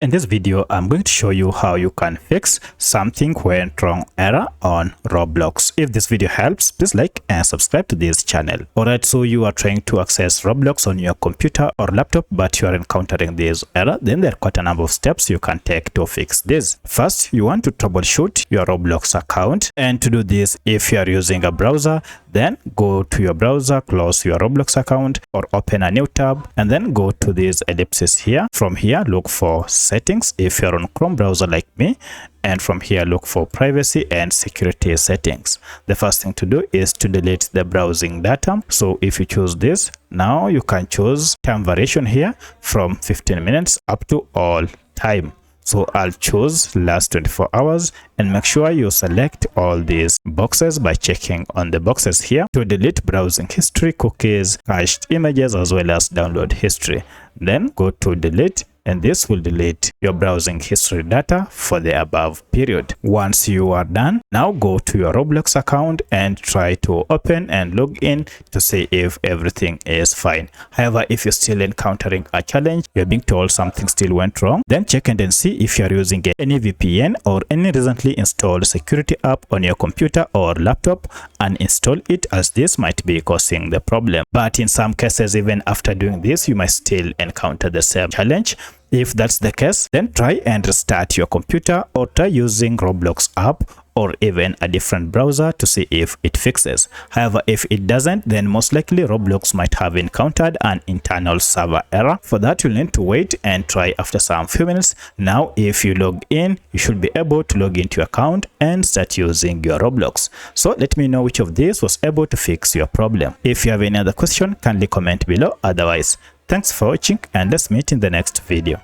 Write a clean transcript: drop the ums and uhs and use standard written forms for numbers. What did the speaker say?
In this video, I'm going to show you how you can fix something went wrong error on Roblox. If this video helps, please like and subscribe to this channel. Alright, so you are trying to access Roblox on your computer or laptop, but you are encountering this error. Then there are quite a number of steps you can take to fix this. First, you want to troubleshoot your Roblox account. And to do this, if you are using a browser, then go to your browser, close your Roblox account or open a new tab, and then go to these ellipses here. From here, look for settings if you're on Chrome browser like me, and from here look for privacy and security settings. The first thing to do is to delete the browsing data. So if you choose this, now you can choose time variation here from 15 minutes up to all time. So I'll choose last 24 hours and make sure you select all these boxes by checking on the boxes here to delete browsing history, cookies, cached images, as well as download history. Then go to delete, and this will delete your browsing history data for the above period. Once you are done, now go to your Roblox account and try to open and log in to see if everything is fine. However, if you're still encountering a challenge, you're being told something still went wrong, then check and then see if you're using any VPN or any recently installed security app on your computer or laptop and install it, as this might be causing the problem. But in some cases, even after doing this, you might still encounter the same challenge. If that's the case, then try and restart your computer or try using Roblox app or even a different browser to see if it fixes. However, if it doesn't, then most likely Roblox might have encountered an internal server error. For that, you'll need to wait and try after some few minutes. Now, if you log in, you should be able to log into your account and start using your Roblox. So let me know which of these was able to fix your problem. If you have any other question, kindly comment below. Otherwise, thanks for watching and let's meet in the next video.